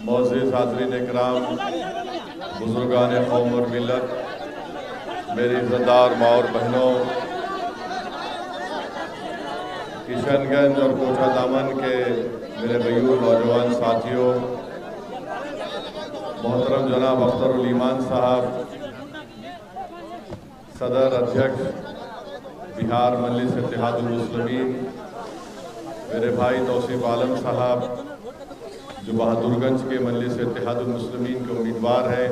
मोअज़्ज़िज़ हाज़रीन इकराम, बुज़ुर्गान कौम और मिल्लत, मेरी इज़्ज़तदार माँ और बहनों, किशनगंज और कोचा दामन के मेरे गयूर नौजवान साथियों, मोहतरम जनाब अख्तरुल ईमान साहब, सदर अध्यक्ष बिहार मजलिस इत्तेहादुल मुस्लिमीन, मेरे भाई तौसीफ आलम साहब जो बहादुरगंज के मजलिस इत्तेहादुल मुस्लिमीन के उम्मीदवार हैं,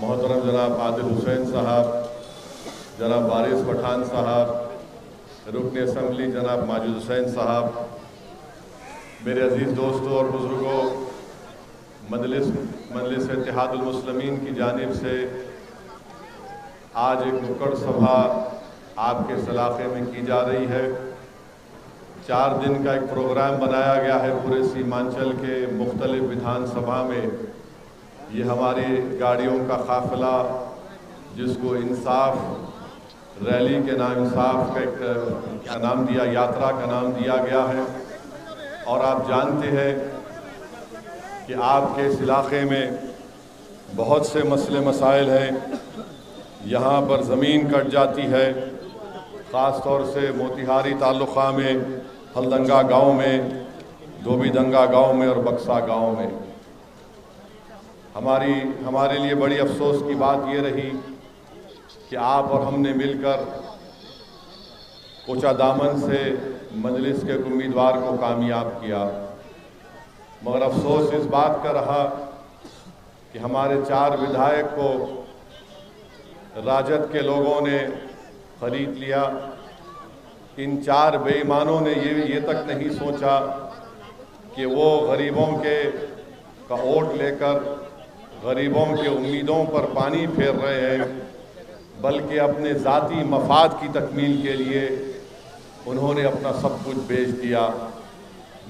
मोहतरम जनाब आदिल हुसैन साहब, जनाब वारिस पठान साहब, रुकन असम्बली जनाब माजिद हुसैन साहब, मेरे अजीज़ दोस्तों और बुज़ुर्गों, मजलिस इत्तेहादुल मुस्लिमीन की जानिब से आज एक नुक्कड़ सभा आपके इस इलाक़े में की जा रही है। 4 दिन का एक प्रोग्राम बनाया गया है पूरे सीमांचल के मुख्तलिफ विधानसभा में। ये हमारी गाड़ियों का काफ़िला, जिसको इंसाफ रैली के नाम, इंसाफ का नाम दिया, यात्रा का नाम दिया गया है। और आप जानते हैं कि आपके इस इलाक़े में बहुत से मसले मसाइल हैं। यहाँ पर ज़मीन कट जाती है, ख़ास तौर से मोतिहारी ताल्लुक़ा में हलदंगा गांव में, धोबीदंगा गांव में और बक्सा गांव में। हमारे लिए बड़ी अफसोस की बात ये रही कि आप और हमने मिलकर कोचा दामन से मजलिस के उम्मीदवार को कामयाब किया, मगर अफसोस इस बात का रहा कि हमारे 4 विधायक को राजद के लोगों ने खरीद लिया। इन 4 बेईमानों ने ये तक नहीं सोचा कि वो गरीबों का वोट लेकर गरीबों के उम्मीदों पर पानी फेर रहे हैं, बल्कि अपने ज़ाती मफाद की तकमील के लिए उन्होंने अपना सब कुछ बेच दिया।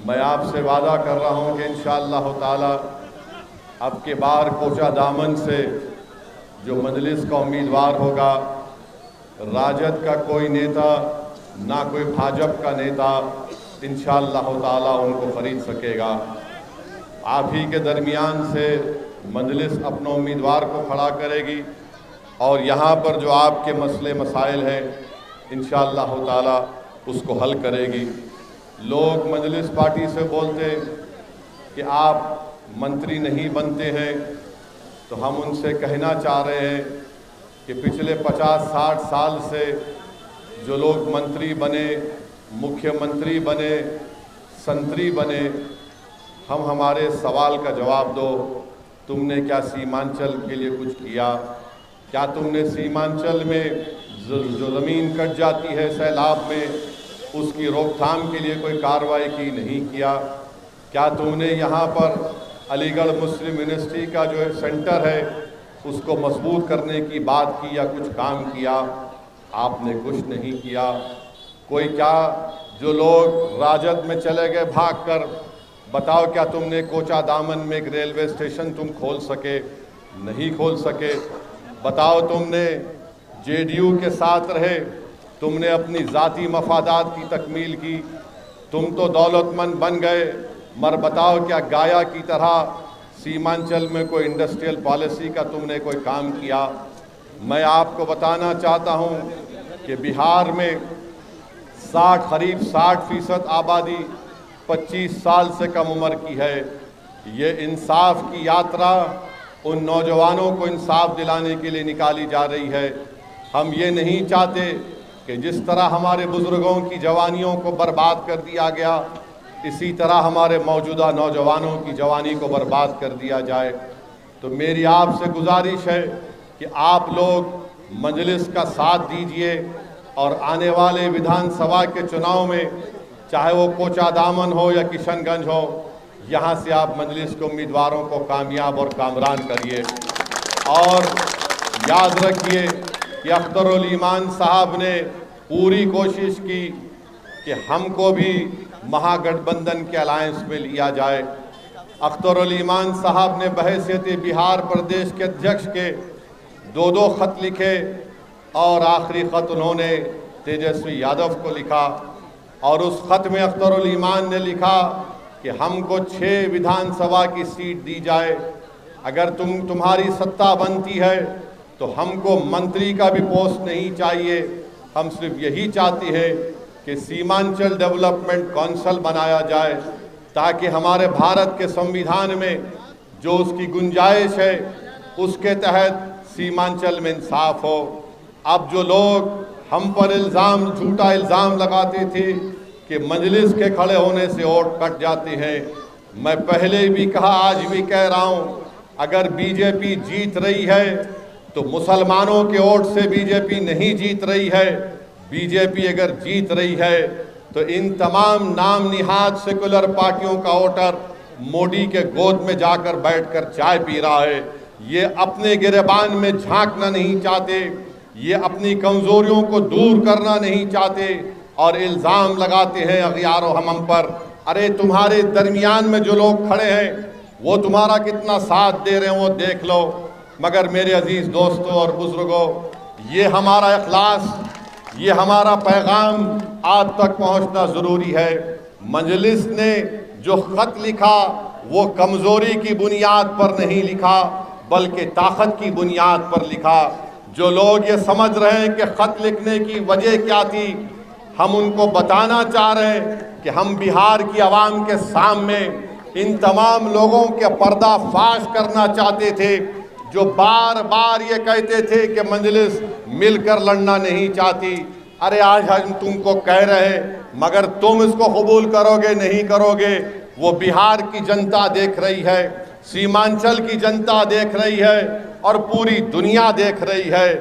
मैं आपसे वादा कर रहा हूँ कि इंशाअल्लाह ताला अब के बार कोचा दामन से जो मजलिस का उम्मीदवार होगा, राजद का कोई नेता ना कोई भाजपा का नेता इंशाअल्लाह ताला उनको खरीद सकेगा। आप ही के दरमियान से मजलिस अपना उम्मीदवार को खड़ा करेगी और यहाँ पर जो आपके मसले मसाइल हैं इंशाअल्लाह ताला उसको हल करेगी। लोग मजलिस पार्टी से बोलते कि आप मंत्री नहीं बनते हैं, तो हम उनसे कहना चाह रहे हैं कि पिछले 50-60 साल से जो लोग मंत्री बने, मुख्यमंत्री बने, संतरी बने, हमारे सवाल का जवाब दो, तुमने क्या सीमांचल के लिए कुछ किया? क्या तुमने सीमांचल में जो ज़मीन कट जाती है सैलाब में, उसकी रोकथाम के लिए कोई कार्रवाई की? नहीं किया। क्या तुमने यहाँ पर अलीगढ़ मुस्लिम यूनिवर्सिटी का जो सेंटर है उसको मजबूत करने की बात की या कुछ काम किया? आपने कुछ नहीं किया। कोई क्या जो लोग राजद में चले गए भागकर, बताओ क्या तुमने कोचा दामन में एक रेलवे स्टेशन तुम खोल सके? नहीं खोल सके। बताओ तुमने जेडीयू के साथ रहे, तुमने अपनी ज़ाती मफादात की तकमील की, तुम तो दौलतमंद बन गए, मगर बताओ क्या गाया की तरह सीमांचल में कोई इंडस्ट्रियल पॉलिसी का तुमने कोई काम किया? मैं आपको बताना चाहता हूं कि बिहार में करीब 60% आबादी 25 साल से कम उम्र की है। ये इंसाफ की यात्रा उन नौजवानों को इंसाफ दिलाने के लिए निकाली जा रही है। हम ये नहीं चाहते कि जिस तरह हमारे बुज़ुर्गों की जवानियों को बर्बाद कर दिया गया, इसी तरह हमारे मौजूदा नौजवानों की जवानी को बर्बाद कर दिया जाए। तो मेरी आपसे गुजारिश है कि आप लोग मजलिस का साथ दीजिए और आने वाले विधानसभा के चुनाव में, चाहे वो कोचा दामन हो या किशनगंज हो, यहाँ से आप मजलिस के उम्मीदवारों को कामयाब और कामरान करिए। और याद रखिए कि अख्तरुल ईमान साहब ने पूरी कोशिश की कि हमको भी महागठबंधन के अलायंस में लिया जाए। अख्तरुल ईमान साहब ने बहैसियत बिहार प्रदेश के अध्यक्ष के 2 खत लिखे और आखिरी ख़त उन्होंने तेजस्वी यादव को लिखा। और उस ख़त में अख्तरुल ईमान ने लिखा कि कि हमको 6 विधानसभा की सीट दी जाए, अगर तुम्हारी सत्ता बनती है तो हमको मंत्री का भी पोस्ट नहीं चाहिए, हम सिर्फ यही चाहते हैं कि सीमांचल डेवलपमेंट काउंसिल बनाया जाए ताकि हमारे भारत के संविधान में जो उसकी गुंजाइश है उसके तहत सीमांचल में इंसाफ हो। अब जो लोग हम पर झूठा इल्ज़ाम लगाते थे कि मजलिस के खड़े होने से वोट कट जाते हैं, मैं पहले भी कहा आज भी कह रहा हूँ, अगर बीजेपी जीत रही है तो मुसलमानों के वोट से बीजेपी नहीं जीत रही है। बीजेपी अगर जीत रही है तो इन तमाम नाम निहाद सेकुलर पार्टियों का वोटर मोदी के गोद में जाकर बैठकर चाय पी रहा है। ये अपने गिरेबान में झांकना नहीं चाहते, ये अपनी कमजोरियों को दूर करना नहीं चाहते और इल्ज़ाम लगाते हैं अगियारो हम पर। अरे तुम्हारे दरमियान में जो लोग खड़े हैं वो तुम्हारा कितना साथ दे रहे हैं वो देख लो। मगर मेरे अजीज़ दोस्तों और बुजुर्गों, ये हमारा इखलास, ये हमारा पैगाम आप तक पहुंचना ज़रूरी है। मजलिस ने जो ख़त लिखा वो कमज़ोरी की बुनियाद पर नहीं लिखा बल्कि ताकत की बुनियाद पर लिखा। जो लोग ये समझ रहे हैं कि ख़त लिखने की वजह क्या थी, हम उनको बताना चाह रहे हैं कि हम बिहार की आवाम के सामने इन तमाम लोगों के पर्दाफाश करना चाहते थे जो बार बार ये कहते थे कि मजलिस मिलकर लड़ना नहीं चाहती। अरे आज हम तुमको कह रहे हैं, मगर तुम इसको कबूल करोगे नहीं करोगे वो बिहार की जनता देख रही है, सीमांचल की जनता देख रही है और पूरी दुनिया देख रही है।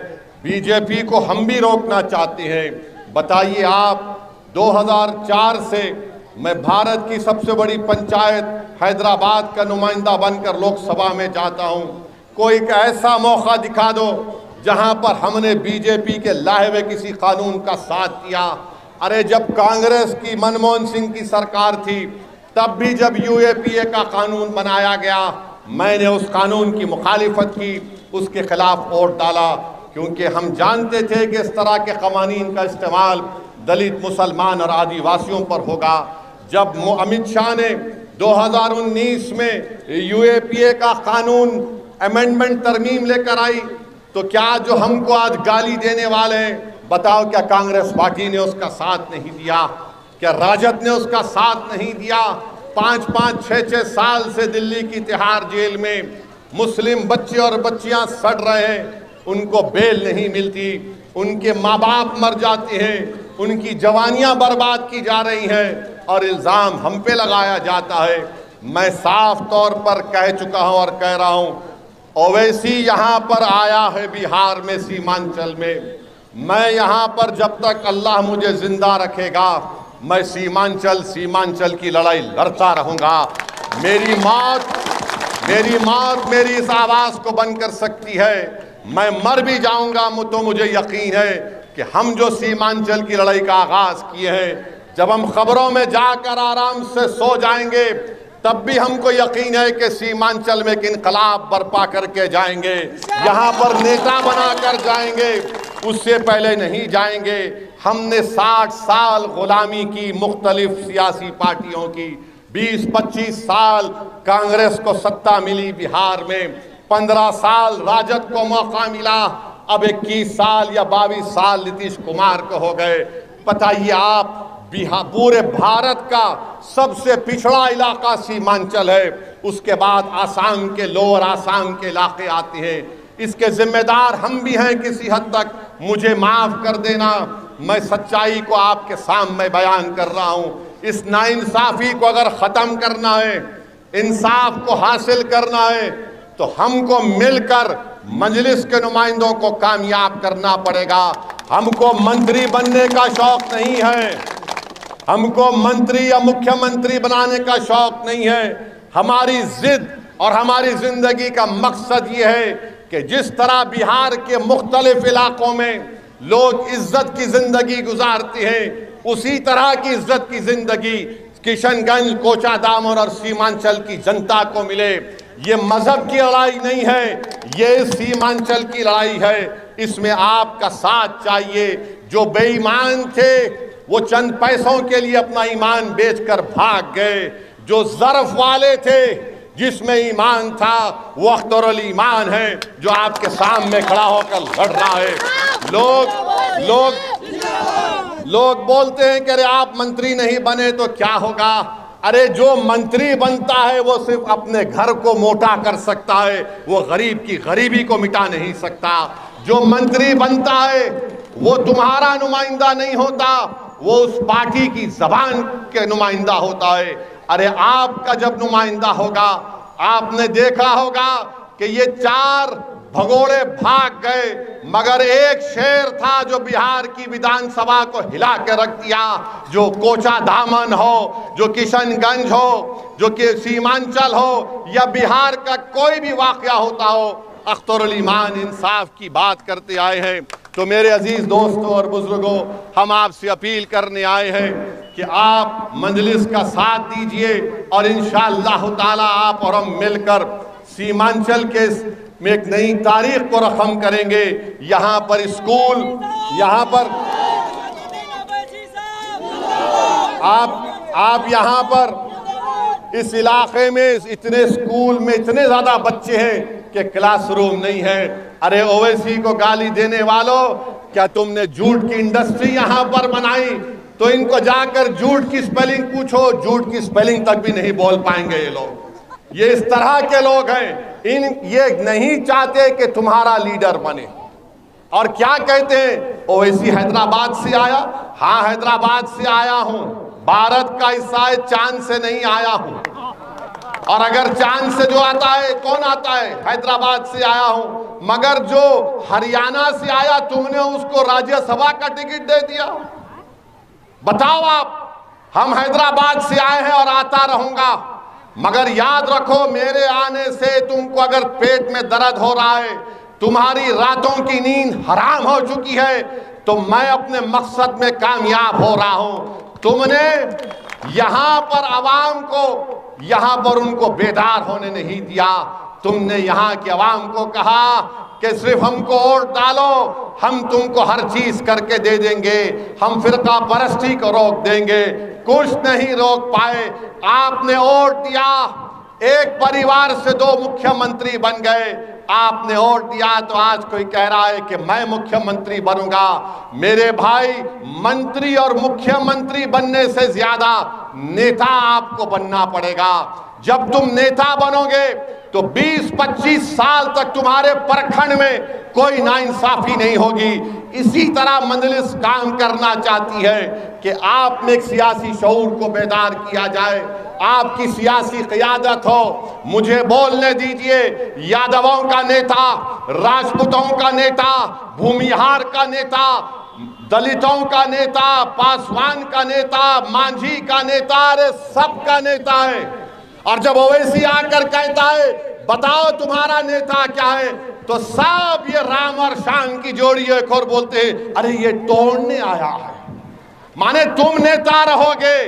बीजेपी को हम भी रोकना चाहते हैं। बताइए आप, 2004 से मैं भारत की सबसे बड़ी पंचायत हैदराबाद का नुमाइंदा बनकर लोकसभा में जाता हूं। कोई एक ऐसा मौका दिखा दो जहां पर हमने बीजेपी के लाए हुए किसी कानून का साथ दिया। अरे जब कांग्रेस की मनमोहन सिंह की सरकार थी तब भी जब यूएपीए का कानून बनाया गया मैंने उस कानून की मुखालिफत की, उसके खिलाफ वोट डाला, क्योंकि हम जानते थे कि इस तरह के कवानीन का इस्तेमाल दलित, मुसलमान और आदिवासियों पर होगा। जब अमित शाह ने 2019 में यूएपीए का कानून अमेंडमेंट तरमीम लेकर आई तो क्या जो हमको आज गाली देने वाले हैं, बताओ क्या कांग्रेस पार्टी ने उसका साथ नहीं दिया? क्या राजद ने उसका साथ नहीं दिया? 5-5, 6-6 साल से दिल्ली की तिहाड़ जेल में मुस्लिम बच्चे और बच्चियां सड़ रहे हैं, उनको बेल नहीं मिलती, उनके माँ बाप मर जाते हैं, उनकी जवानियां बर्बाद की जा रही हैं और इल्ज़ाम हम पे लगाया जाता है। मैं साफ तौर पर कह चुका हूं और कह रहा हूं, ओवैसी यहाँ पर आया है बिहार में, सीमांचल में। मैं यहाँ पर जब तक अल्लाह मुझे जिंदा रखेगा मैं सीमांचल की लड़ाई लड़ता रहूँगा। मेरी मौत मेरी इस आवाज़ को बंद कर सकती है। मैं मर भी जाऊँगा तो मुझे यकीन है कि हम जो सीमांचल की लड़ाई का आगाज़ किए हैं, जब हम खबरों में जाकर आराम से सो जाएंगे तब भी हमको यकीन है कि सीमांचल में एक इनकलाब बर्पा करके जाएंगे, यहाँ पर नेता बनाकर जाएंगे, उससे पहले नहीं जाएंगे। हमने 60 साल गुलामी की मुख्तलिफ सियासी पार्टियों की, 20-25 साल कांग्रेस को सत्ता मिली बिहार में, 15 साल राजद को मौका मिला, अब 21 साल या 22 साल नीतीश कुमार को हो गए। बताइए आप, बिहार पूरे भारत का सबसे पिछड़ा इलाका सीमांचल है, उसके बाद आसाम के लोअर आसाम के इलाके आते हैं। इसके जिम्मेदार हम भी हैं किसी हद तक, मुझे माफ़ कर देना, मैं सच्चाई को आपके सामने बयान कर रहा हूँ। इस नाइंसाफ़ी को अगर ख़त्म करना है, इंसाफ को हासिल करना है तो हमको मिलकर मजलिस के नुमाइंदों को कामयाब करना पड़ेगा। हमको मंत्री बनने का शौक़ नहीं है, हमको मंत्री या मुख्यमंत्री बनाने का शौक़ नहीं है। हमारी जिद और हमारी ज़िंदगी का मकसद ये है कि जिस तरह बिहार के मुख्तलिफ इलाकों में लोग इज्जत की ज़िंदगी गुजारते हैं, उसी तरह की इज्जत की ज़िंदगी किशनगंज, कोचादामोर और सीमांचल की जनता को मिले। ये मजहब की लड़ाई नहीं है, ये सीमांचल की लड़ाई है। इसमें आपका साथ चाहिए। जो बेईमान थे वो चंद पैसों के लिए अपना ईमान बेचकर भाग गए, जो ज़र्फ वाले थे, जिसमें ईमान था, वो अख्तरुल ईमान है जो आपके सामने खड़ा होकर लड़ रहा है। लोग बोलते हैं कि अरे आप मंत्री नहीं बने तो क्या होगा। अरे जो मंत्री बनता है वो सिर्फ अपने घर को मोटा कर सकता है, वो गरीब की गरीबी को मिटा नहीं सकता। जो मंत्री बनता है वो तुम्हारा नुमाइंदा नहीं होता, वो उस पार्टी की जबान के नुमाइंदा होता है। अरे आपका जब नुमाइंदा होगा, आपने देखा होगा कि ये 4 भगोड़े भाग गए, मगर एक शेर था जो बिहार की विधानसभा को हिला के रख दिया। जो कोचा दामन हो, जो किशनगंज हो, जो कि सीमांचल हो, या बिहार का कोई भी वाकया होता हो, अख्तरुल ईमान इंसाफ की बात करते आए हैं। तो मेरे अजीज दोस्तों और बुजुर्गों, हम आपसे अपील करने आए हैं कि आप मजलिस का साथ दीजिए और इंशाअल्लाह ताला आप और हम मिलकर सीमांचल के में एक नई तारीख को रकम करेंगे। यहाँ पर स्कूल, यहाँ पर आप यहाँ पर इस इलाके में इतने स्कूल में इतने ज़्यादा बच्चे हैं कि क्लासरूम नहीं है। अरे ओवैसी को गाली देने वालों, क्या तुमने जूट की इंडस्ट्री यहाँ पर बनाई? तो इनको जाकर जूट की स्पेलिंग पूछो, जूट की स्पेलिंग तक भी नहीं बोल पाएंगे ये लोग। ये इस तरह के लोग हैं। ये नहीं चाहते कि तुम्हारा लीडर बने। और क्या कहते हैं, ओवैसी हैदराबाद से आया। हाँ, हैदराबाद से आया हूं, भारत का हिस्सा है, चांद से नहीं आया हूं। और अगर चांद से जो आता है, कौन आता है? हैदराबाद से आया हूं। मगर जो हरियाणा से आया, तुमने उसको राज्यसभा का टिकट दे दिया। बताओ आप, हम हैदराबाद से आए हैं और आता रहूंगा, मगर याद रखो मेरे आने से तुमको अगर पेट में दर्द हो रहा है, तुम्हारी रातों की नींद हराम हो चुकी है, तो मैं अपने मकसद में कामयाब हो रहा हूं। तुमने यहां पर आवाम को, यहां पर उनको बेदार होने नहीं दिया। तुमने यहां की आवाम को कहा कि सिर्फ हमको वोट डालो, हम तुमको हर चीज करके दे देंगे, हम फिरका परस्ती को रोक देंगे। कुछ नहीं रोक पाए। आपने वोट दिया, एक परिवार से 2 मुख्यमंत्री बन गए। आपने वोट दिया तो आज कोई कह रहा है कि मैं मुख्यमंत्री बनूंगा। मेरे भाई, मंत्री और मुख्यमंत्री बनने से ज्यादा नेता आपको बनना पड़ेगा। जब तुम नेता बनोगे तो 20-25 साल तक तुम्हारे प्रखंड में कोई नाइंसाफी नहीं होगी। इसी तरह मजलिस काम करना चाहती है कि आप में एक सियासी शऊर को बेदार किया जाए, आपकी सियासी क़ियादत हो। मुझे बोलने दीजिए, यादवों का नेता, राजपूतों का नेता, भूमिहार का नेता, दलितों का नेता, पासवान का नेता, मांझी का नेता, अरे सबका नेता है। और जब ओवैसी आकर कहता है बताओ तुम्हारा नेता क्या है, तो सब ये राम और शाम की जोड़ी एक और बोलते हैं अरे ये तोड़ने आया है। माने तुम नेता रहोगे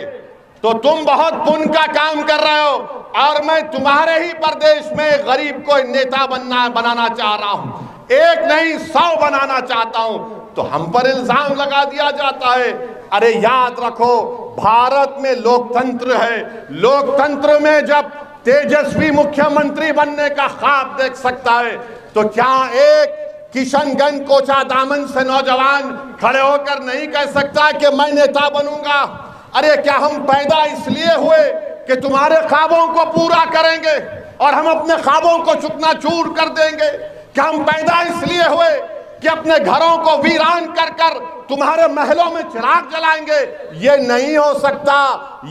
तो तुम बहुत पुण्य का काम कर रहे हो, और मैं तुम्हारे ही प्रदेश में गरीब को नेता बनाना चाह रहा हूं, एक नहीं 100 बनाना चाहता हूं, तो हम पर इल्जाम लगा दिया जाता है। अरे याद रखो, भारत में लोकतंत्र है। लोकतंत्र में जब तेजस्वी मुख्यमंत्री बनने का ख्वाब देख सकता है, तो क्या एक किशनगंज कोचा दामन से नौजवान खड़े होकर नहीं कह सकता कि मैं नेता बनूंगा? अरे क्या हम पैदा इसलिए हुए कि तुम्हारे ख्वाबों को पूरा करेंगे और हम अपने ख्वाबों को चूकना-चूर कर देंगे? क्या हम पैदा इसलिए हुए कि अपने घरों को वीरान कर कर तुम्हारे महलों में चिराग जलाएंगे? ये नहीं हो सकता।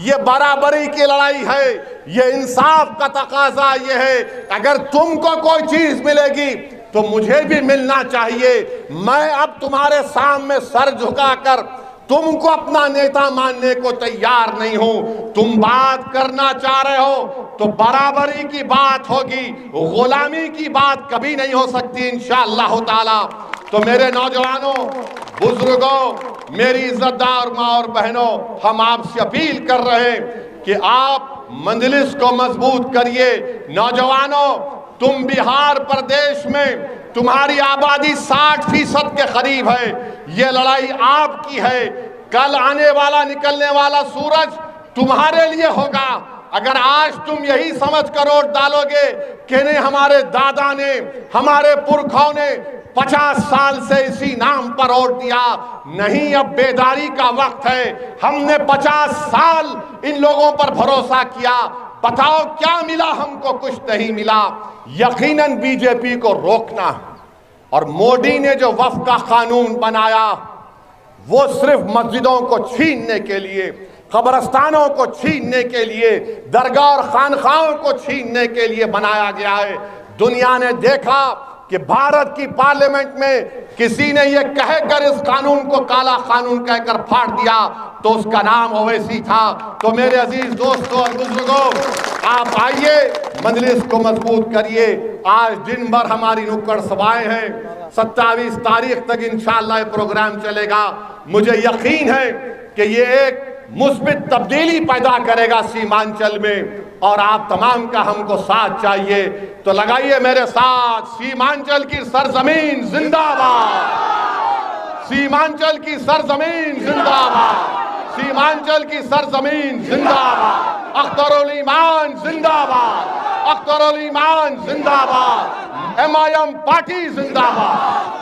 ये बराबरी की लड़ाई है, ये इंसाफ का तकाजा ये है। अगर तुमको कोई चीज मिलेगी तो मुझे भी मिलना चाहिए। मैं अब तुम्हारे सामने सर झुकाकर तुमको अपना नेता मानने को तैयार नहीं हूं। तुम बात करना चाह रहे हो तो बराबरी की बात होगी, गुलामी की बात कभी नहीं हो सकती इंशाअल्लाह ताला। तो मेरे नौजवानों, बुजुर्गों, मेरी इज्जतदार माँ और बहनों, हम आपसे अपील कर रहे हैं कि आप मजलिस को मजबूत करिए। नौजवानों, तुम बिहार प्रदेश में तुम्हारी आबादी 60% के करीब है। ये लड़ाई आपकी है। कल आने वाला निकलने वाला सूरज तुम्हारे लिए होगा। अगर आज तुम यही समझ कर वोट डालोगे कि नहीं हमारे दादा ने, हमारे पुरखों ने 50 साल से इसी नाम पर वोट दिया, नहीं अब बेदारी का वक्त है। हमने 50 साल इन लोगों पर भरोसा किया, बताओ क्या मिला हमको? कुछ नहीं मिला। यकीनन बीजेपी को रोकना है। और मोदी ने जो वक्फ का कानून बनाया वो सिर्फ मस्जिदों को छीनने के लिए, कब्रस्तानों को छीनने के लिए, दरगाह और खानखाहों को छीनने के लिए बनाया गया है। दुनिया ने देखा कि भारत की पार्लियामेंट में किसी ने यह कहकर इस कानून को काला कानून कहकर फाड़ दिया तो उसका नाम ओवैसी था। तो मेरे अजीज दोस्तों और बुजुर्गों, आप आइए, मजलिस को मजबूत करिए। आज दिन भर हमारी नुक्कड़ सभाएं हैं, 27 तारीख तक इंशाअल्लाह प्रोग्राम चलेगा। मुझे यकीन है कि ये एक मुस्बित तब्दीली पैदा करेगा सीमांचल में, और आप तमाम का हमको साथ चाहिए। तो लगाइए मेरे साथ, सीमांचल की सरजमीन जिंदाबाद, सीमांचल की सरजमीन जिंदाबाद, सीमांचल की सरजमीन जिंदाबाद, अख्तरुल ईमान जिंदाबाद, अख्तरुल ईमान जिंदाबाद, MIM पार्टी जिंदाबाद।